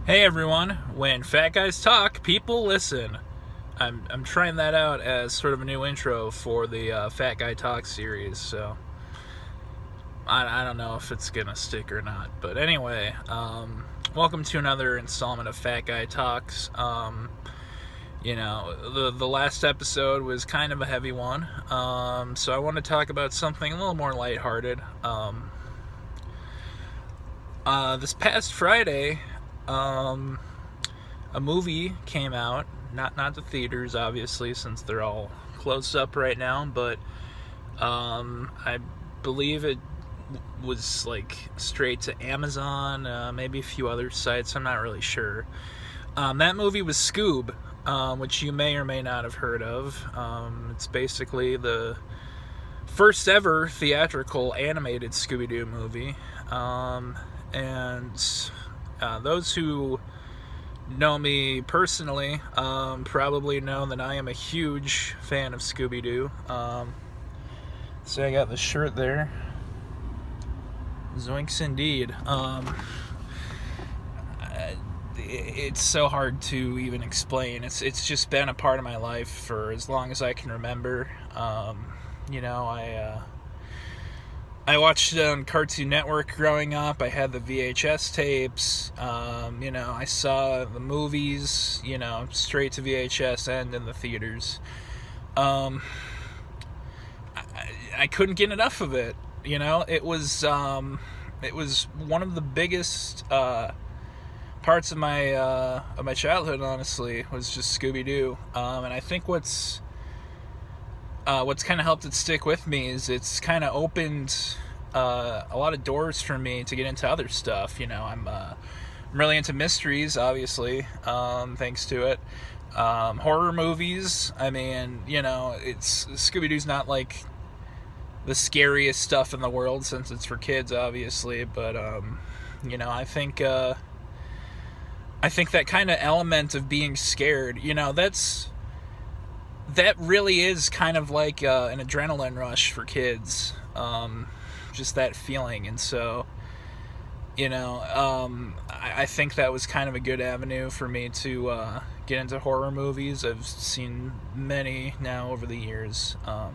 Hey everyone, when fat guys talk, people listen. I'm trying that out as sort of a new intro for the Fat Guy Talk series, so I don't know if it's gonna stick or not. But anyway, welcome to another installment of Fat Guy Talks. The last episode was kind of a heavy one, so I want to talk about something a little more lighthearted. This past Friday, a movie came out, not the theaters obviously since they're all closed up right now, but I believe it was like straight to Amazon, maybe a few other sites, I'm not really sure. That movie was Scoob, which you may or may not have heard of. It's basically the first ever theatrical animated Scooby-Doo movie, and those who know me personally probably know that I am a huge fan of Scooby-Doo. So I got the shirt there. Zoinks indeed. It's so hard to even explain. It's just been a part of my life for as long as I can remember. I watched it on Cartoon Network growing up. I had the VHS tapes. I saw the movies, straight to VHS and in the theaters. I couldn't get enough of it. It was one of the biggest parts of my childhood. Honestly, was just Scooby-Doo. And I think what's kind of helped it stick with me is it's kind of opened a lot of doors for me to get into other stuff. I'm really into mysteries, obviously, thanks to it. Horror movies. I mean, it's Scooby-Doo's not like the scariest stuff in the world since it's for kids, obviously, but I think that kind of element of being scared, that really is kind of like an adrenaline rush for kids, just that feeling. And so, I think that was kind of a good avenue for me to get into horror movies. I've seen many now over the years. I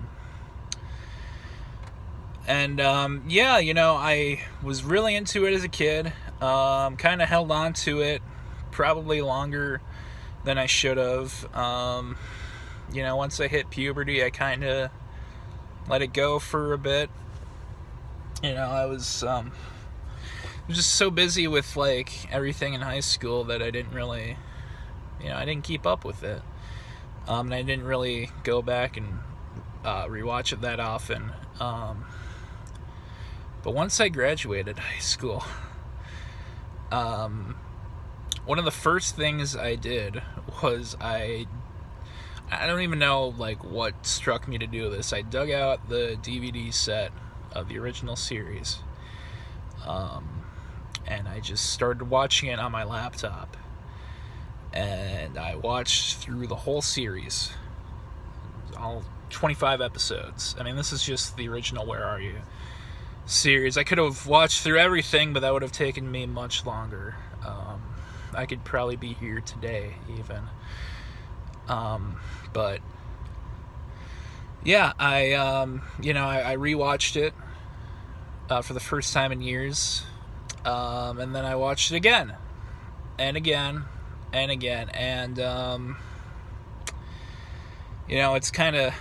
was really into it as a kid, kind of held on to it probably longer than I should have. Once I hit puberty, I kind of let it go for a bit. I was just so busy with like everything in high school that I didn't really, I didn't keep up with it. And I didn't really go back and rewatch it that often. But once I graduated high school, one of the first things I did was I don't even know like what struck me to do this. I dug out the DVD set of the original series, and I just started watching it on my laptop, and I watched through the whole series, all 25 episodes. I mean, this is just the original Where Are You series. I could have watched through everything, but that would have taken me much longer. I could probably be here today even. But yeah, I rewatched it for the first time in years, and then I watched it again and again and again, and it's kind of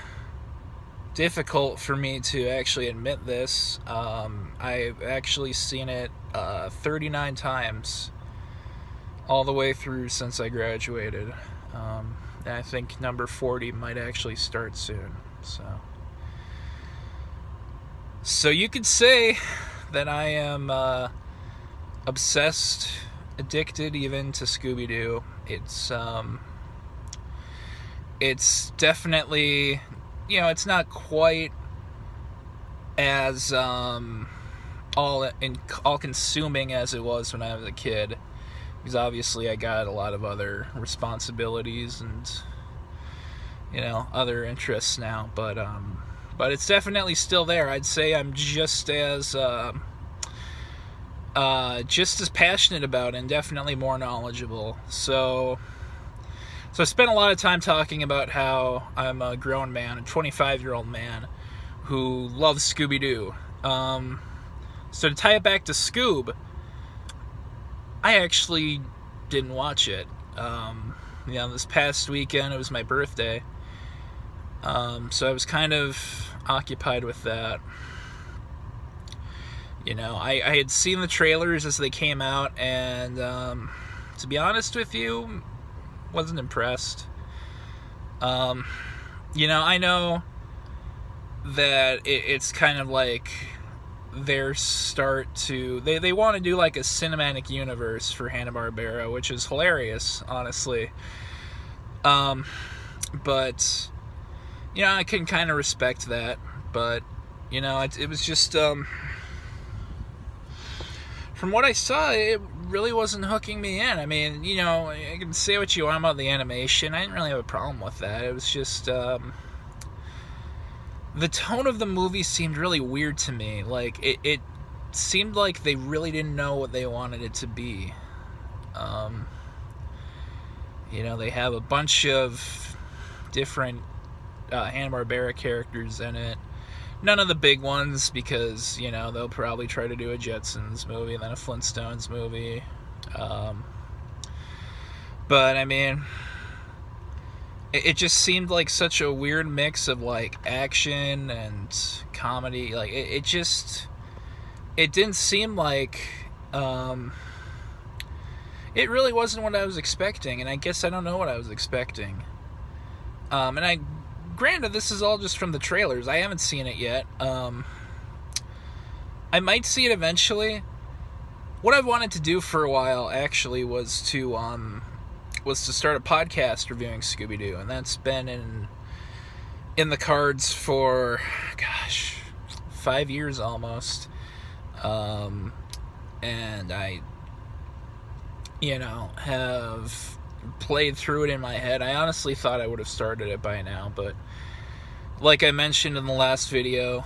difficult for me to actually admit this. I've actually seen it 39 times all the way through since I graduated. And I think number 40 might actually start soon. So you could say that I am obsessed, addicted even to Scooby-Doo. It's definitely, it's not quite as all-consuming as it was when I was a kid. Because obviously I got a lot of other responsibilities and other interests now, but it's definitely still there. I'd say I'm just as just as passionate about it and definitely more knowledgeable. So I spent a lot of time talking about how I'm a grown man, a 25-year-old man, who loves Scooby-Doo. So to tie it back to Scoob, I actually didn't watch it. This past weekend, it was my birthday. So I was kind of occupied with that. I had seen the trailers as they came out, and to be honest with you, wasn't impressed. I know that it's kind of like their start to... They want to do like a cinematic universe for Hanna-Barbera, which is hilarious, honestly. But, I can kind of respect that. But, it was just... from what I saw, it really wasn't hooking me in. I mean, I can say what you want about the animation. I didn't really have a problem with that. It was just, the tone of the movie seemed really weird to me. Like, it seemed like they really didn't know what they wanted it to be. They have a bunch of different Hanna-Barbera characters in it. None of the big ones, because, they'll probably try to do a Jetsons movie and then a Flintstones movie. But, I mean, it just seemed like such a weird mix of, like, action and comedy. Like, it didn't seem like, it really wasn't what I was expecting, and I guess I don't know what I was expecting. Granted, this is all just from the trailers. I haven't seen it yet. I might see it eventually. What I've wanted to do for a while, actually, was to start a podcast reviewing Scooby-Doo, and that's been in the cards for, 5 years almost. And I, have played through it in my head. I honestly thought I would have started it by now, but like I mentioned in the last video,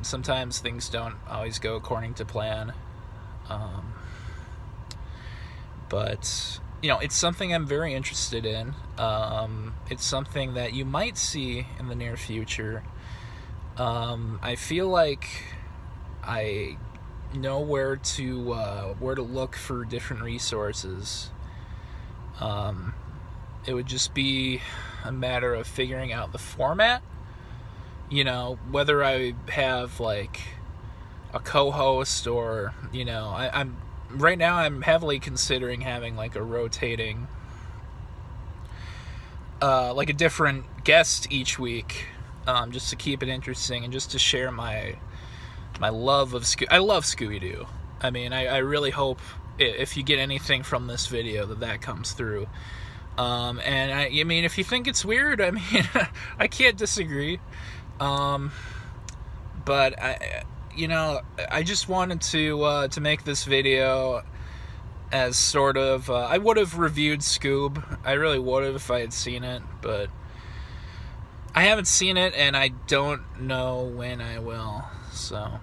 sometimes things don't always go according to plan. But, it's something I'm very interested in. It's something that you might see in the near future. I feel like I know where to look for different resources. It would just be a matter of figuring out the format. Whether I have like a co-host or, I'm right now I'm heavily considering having like a rotating, like a different guest each week, just to keep it interesting and just to share my love of I love Scooby-Doo. I mean, I really hope if you get anything from this video that comes through. And I mean, if you think it's weird, I mean, I can't disagree. But I just wanted to make this video as sort of, I would have reviewed Scoob. I really would have if I had seen it, but I haven't seen it, and I don't know when I will. So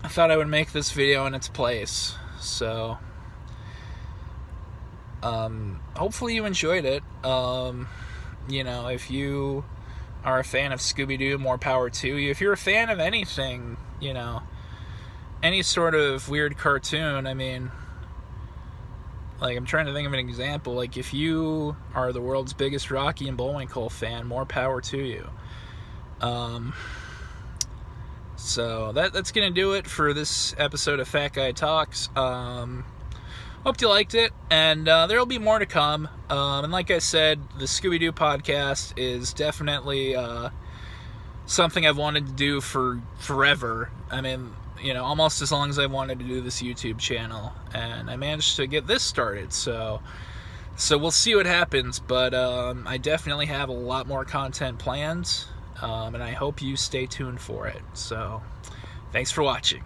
I thought I would make this video in its place. So hopefully you enjoyed it. If you are a fan of Scooby-Doo, more power to you. If you're a fan of anything, any sort of weird cartoon, I mean, like, I'm trying to think of an example. Like, if you are the world's biggest Rocky and Bullwinkle fan, more power to you. So that's gonna do it for this episode of Fat Guy Talks. Hope you liked it, and there'll be more to come. And like I said, the Scooby-Doo podcast is definitely something I've wanted to do for forever. I mean, almost as long as I wanted to do this YouTube channel, and I managed to get this started. So we'll see what happens, but I definitely have a lot more content planned, and I hope you stay tuned for it. So thanks for watching.